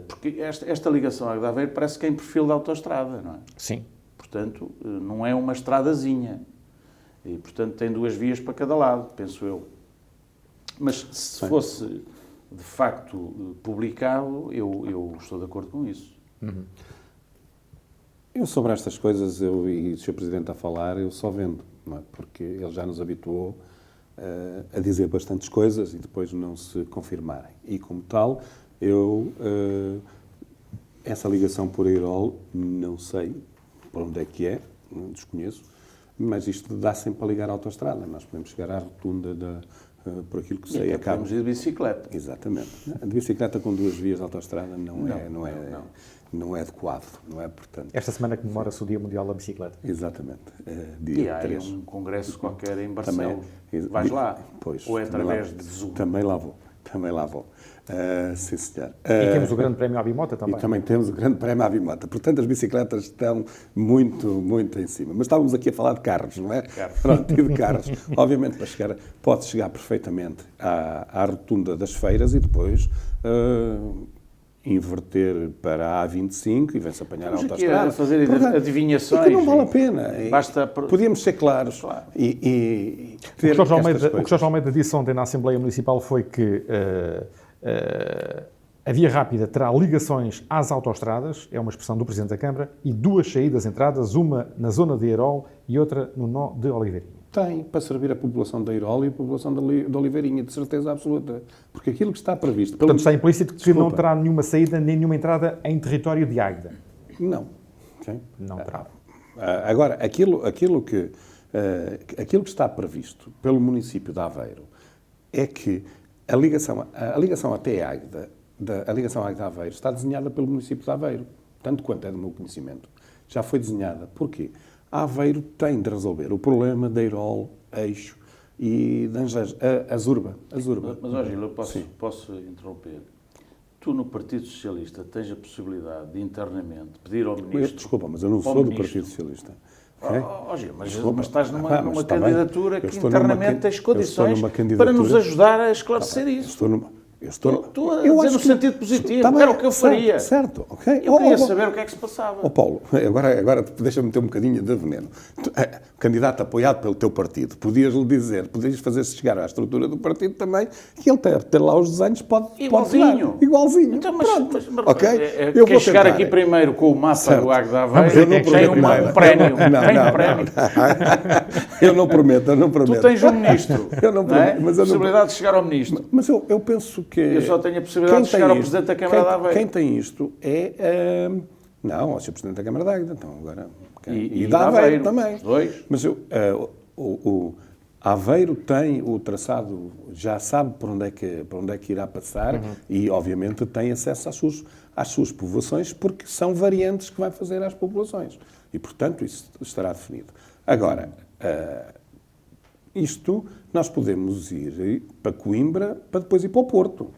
Porque esta ligação à Aveiro parece que é em perfil de autoestrada, não é? Sim. Portanto, não é uma estradazinha. E, portanto, tem duas vias para cada lado, penso eu. Mas, se fosse, de facto, publicado, eu estou de acordo com isso. Eu, sobre estas coisas, e o Sr. Presidente a falar, eu só vendo, não é? Porque ele já nos habituou a dizer bastantes coisas e depois não se confirmarem. E, como tal, essa ligação por EIROL, não sei por onde é que é, não desconheço, mas isto dá sempre para ligar à autoestrada. Nós podemos chegar à rotunda por aquilo que sei. Podemos ir de bicicleta. Exatamente. A de bicicleta com duas vias de autoestrada não é adequado, não é? Portanto, Esta semana comemora-se o Dia Mundial da Bicicleta. exatamente. E Dia há 3. um congresso qualquer em Também, Barcelos. Vais lá? Pois, Ou é também através lá- de Zoom? Também lá vou. Sim, senhor. E temos o Grande Prémio à Bimota também. E também temos o Grande Prémio à Bimota. Portanto, as bicicletas estão muito, muito em cima. Mas estávamos aqui a falar de carros, não é? Carros. Pronto, e de carros. Obviamente, pode chegar perfeitamente à rotunda das feiras e depois inverter para a A25 e vem-se apanhar a Estamos aqui autoestrada. a fazer Portanto, adivinhações. é que não vale a pena. Basta... Podíamos ser claros Claro. e O ter que Jorge estas Almeida, coisas. Almeida disse ontem na Assembleia Municipal foi que a Via Rápida terá ligações às autoestradas, é uma expressão do Presidente da Câmara, e duas saídas-entradas, uma na zona de Eirol e outra no nó de Oliveirinha. Tem, para servir a população de Eirol e a população de Oliveirinha, de certeza absoluta. Porque aquilo que está previsto... Portanto, está implícito que Desculpa. não terá nenhuma saída nem nenhuma entrada em território de Águeda. Não. Sim. Não terá. Agora, aquilo que está previsto pelo município de Aveiro é que a ligação até Águeda, a ligação Águeda-Aveiro, está desenhada pelo município de Aveiro, tanto quanto é do meu conhecimento. Já foi desenhada. Porquê? Aveiro tem de resolver o problema de Eirol, Eixo e de Azurba. Mas, ó Gil, eu posso interromper. tu no Partido Socialista tens a possibilidade de internamente pedir ao Ministro... Desculpa, mas eu não ao sou do Ministro. Partido Socialista. Mas Desculpa. estás numa Está bem. candidatura que Eu estou numa internamente tens condições numa para candidatura. nos ajudar a esclarecer isso. Estou a dizer no sentido positivo, Tá bem, era o que eu faria. Certo, ok. Eu queria saber o que é que se passava. Paulo, agora deixa-me ter um bocadinho de veneno. Candidato apoiado pelo teu partido, podias-lhe dizer, podias fazer-se chegar à estrutura do partido também, que ele ter lá os desenhos pode Igualzinho. Pode igualzinho. Então, Pronto. mas Ok? Quer chegar aqui primeiro com o mapa do Águeda Aveiro, tem um prémio. Eu não prometo. Tu tens um ministro. Eu não prometo. Mas a possibilidade de chegar ao ministro. Mas eu penso que... Eu só tenho a possibilidade de chegar ao Presidente da Câmara de Aveiro. Quem tem isto é... Não, ao Sr. Presidente da Câmara de Águeda, então agora... E de Aveiro também. Os dois. Mas o Aveiro tem o traçado, já sabe para onde é que irá passar e, obviamente, tem acesso às suas povoações, porque são variantes que vai fazer às populações. E, portanto, isso estará definido. Agora, isto, nós podemos ir para Coimbra para depois ir para o Porto.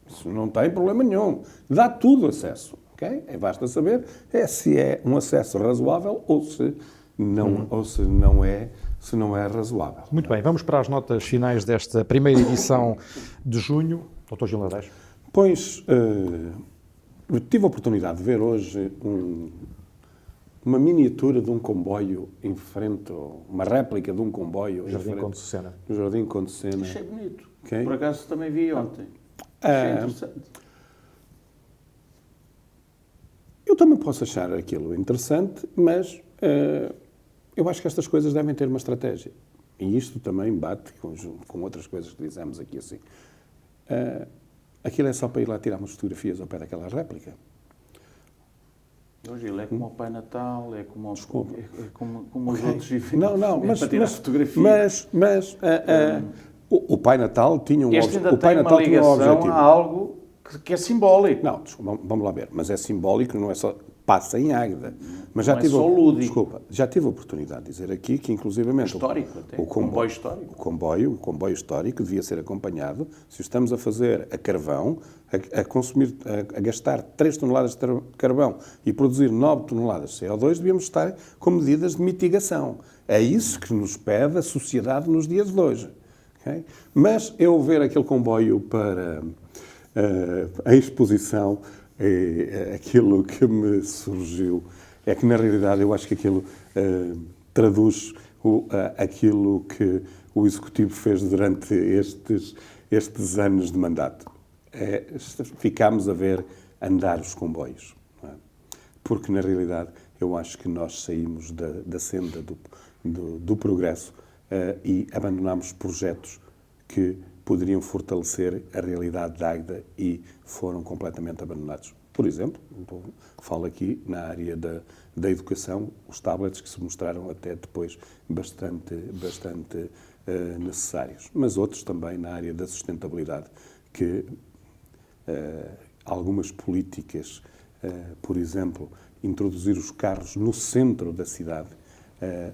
Isso não tem problema nenhum. Dá tudo acesso. Okay? Basta saber se é um acesso razoável ou se não é razoável. Muito bem, vamos para as notas finais desta primeira edição de junho. Dr. Gil Nadeiros. Pois, eu tive a oportunidade de ver hoje uma miniatura de um comboio em frente, uma réplica de um comboio no Jardim Conde de Sena. No Jardim Conde de Sena. Achei bonito. Okay? Por acaso também vi ontem. Achei interessante. Eu também posso achar aquilo interessante, mas eu acho que estas coisas devem ter uma estratégia. E isto também bate com outras coisas que dizemos aqui assim. Aquilo é só para ir lá tirar umas fotografias ao pé daquela réplica. Hoje ele é como o Pai Natal, é como, os outros eventos. Não, para tirar fotografia. Mas o Pai Natal tinha um objetivo. O Pai Natal tinha um objetivo. A algo que é simbólico. Não, desculpa, vamos lá ver. Mas é simbólico, não é só... Passa em Águeda. Mas já tive, só lúdico. Desculpa, já tive a oportunidade de dizer aqui que, inclusivamente... Histórico até. O comboio histórico. O comboio histórico devia ser acompanhado. Se o estamos a fazer a carvão, a gastar 3 toneladas de carvão e produzir 9 toneladas de CO2, devíamos estar com medidas de mitigação. É isso que nos pede a sociedade nos dias de hoje. Okay? Mas eu ver aquele comboio para a exposição... aquilo que me surgiu é que, na realidade, eu acho que aquilo traduz aquilo que o Executivo fez durante estes anos de mandato. Ficámos a ver andar os comboios. Não é? Porque, na realidade, eu acho que nós saímos da senda do progresso e abandonámos projetos que poderiam fortalecer a realidade da Águeda e foram completamente abandonados. Por exemplo, falo aqui na área da educação, os tablets que se mostraram até depois bastante necessários, mas outros também na área da sustentabilidade, que algumas políticas, por exemplo, introduzir os carros no centro da cidade,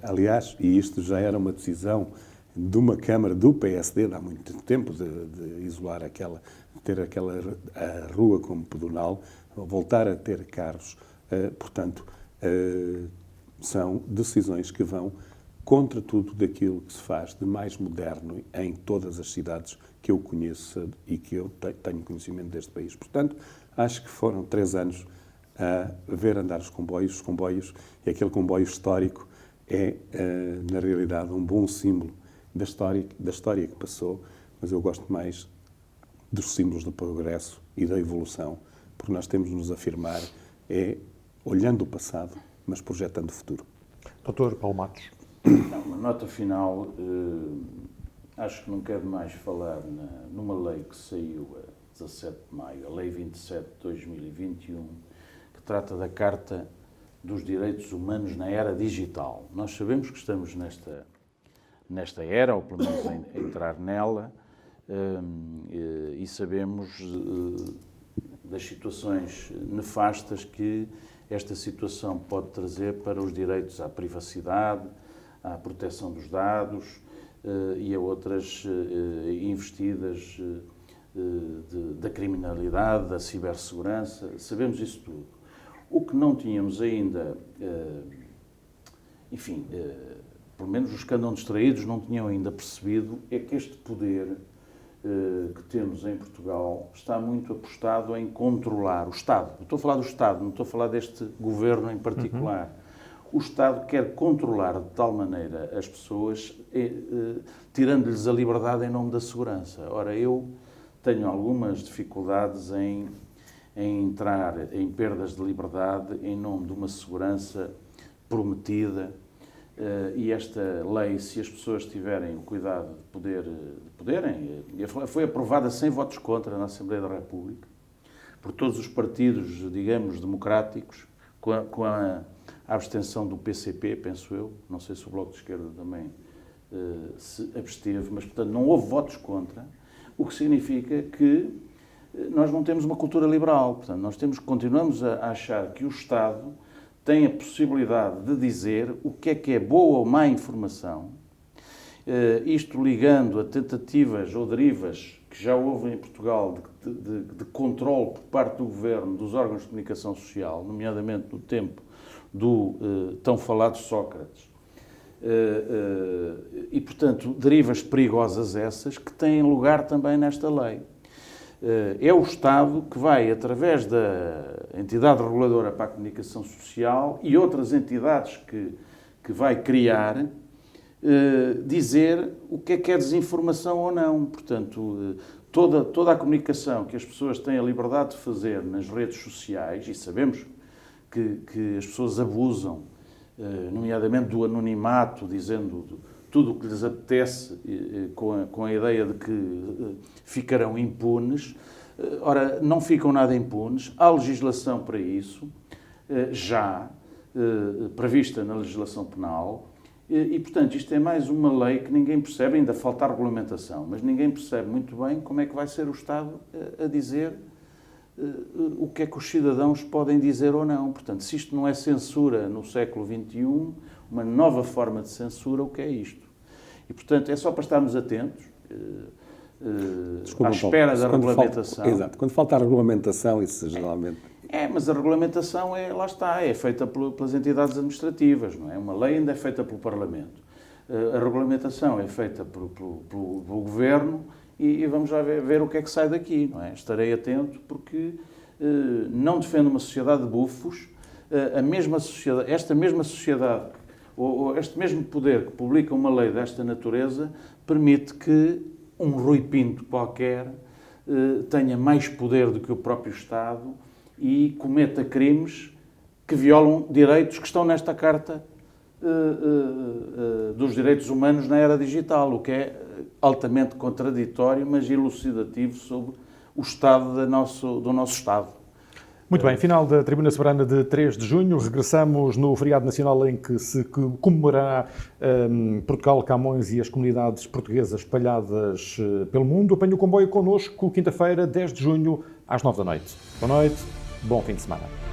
aliás, e isto já era uma decisão de uma Câmara do PSD de há muito tempo, de isolar ter aquela rua como pedonal, voltar a ter carros. Portanto, são decisões que vão contra tudo daquilo que se faz de mais moderno em todas as cidades que eu conheço e que eu tenho conhecimento deste país. Portanto, acho que foram 3 anos a ver andar os comboios, e aquele comboio histórico é, na realidade, um bom símbolo da história que passou, mas eu gosto mais dos símbolos do progresso e da evolução, porque nós temos de nos afirmar olhando o passado, mas projetando o futuro. Dr. Paulo Matos. Uma nota final, acho que não quero mais falar numa lei que saiu a 17 de maio, a Lei 27 de 2021, que trata da Carta dos Direitos Humanos na Era Digital. Nós sabemos que estamos nesta era, ou pelo menos a entrar nela, e sabemos das situações nefastas que esta situação pode trazer para os direitos à privacidade, à proteção dos dados e a outras investidas da criminalidade, da cibersegurança, sabemos isso tudo. O que não tínhamos ainda, pelo menos os que andam distraídos não tinham ainda percebido, é que este poder que temos em Portugal está muito apostado em controlar o Estado. Eu estou a falar do Estado, não estou a falar deste governo em particular. O Estado quer controlar de tal maneira as pessoas, tirando-lhes a liberdade em nome da segurança. Ora, eu tenho algumas dificuldades em entrar em perdas de liberdade em nome de uma segurança prometida, e esta lei, se as pessoas tiverem o cuidado de poderem, foi aprovada sem votos contra na Assembleia da República, por todos os partidos, digamos, democráticos, com a abstenção do PCP, penso eu, não sei se o Bloco de Esquerda também se absteve, mas, portanto, não houve votos contra, o que significa que nós não temos uma cultura liberal. Portanto, nós continuamos a achar que o Estado tem a possibilidade de dizer o que é boa ou má informação, isto ligando a tentativas ou derivas que já houve em Portugal de controle por parte do Governo dos órgãos de comunicação social, nomeadamente no tempo do tão falado Sócrates. E, portanto, derivas perigosas essas que têm lugar também nesta lei. É o Estado que vai, através da entidade reguladora para a comunicação social e outras entidades que vai criar, dizer o que é desinformação ou não. Portanto, toda a comunicação que as pessoas têm a liberdade de fazer nas redes sociais, e sabemos que as pessoas abusam, nomeadamente do anonimato, dizendo tudo o que lhes apetece, com a ideia de que ficarão impunes. Ora, não ficam nada impunes. Há legislação para isso, já prevista na legislação penal, e, portanto, isto é mais uma lei que ninguém percebe, ainda falta a regulamentação, mas ninguém percebe muito bem como é que vai ser o Estado a dizer o que é que os cidadãos podem dizer ou não. Portanto, se isto não é censura no século XXI, uma nova forma de censura, o que é isto? E, portanto, é só para estarmos atentos, à espera da regulamentação. Exato. Quando falta a regulamentação, isso geralmente... Mas a regulamentação, lá está, é feita pelas entidades administrativas, não é? Uma lei ainda é feita pelo Parlamento. A regulamentação é feita pelo Governo e vamos já ver o que é que sai daqui, não é? Estarei atento porque não defendo uma sociedade de bufos. Esta mesma sociedade, ou este mesmo poder que publica uma lei desta natureza, permite que um Rui Pinto qualquer tenha mais poder do que o próprio Estado e cometa crimes que violam direitos que estão nesta Carta dos Direitos Humanos na era digital, o que é altamente contraditório, mas elucidativo sobre o estado do nosso Estado. Muito bem, final da Tribuna Soberana de 3 de junho. Regressamos no feriado nacional em que se comemorará Portugal, Camões e as comunidades portuguesas espalhadas pelo mundo. Apanhe o comboio connosco, quinta-feira, 10 de junho, às 9 da noite. Boa noite, bom fim de semana.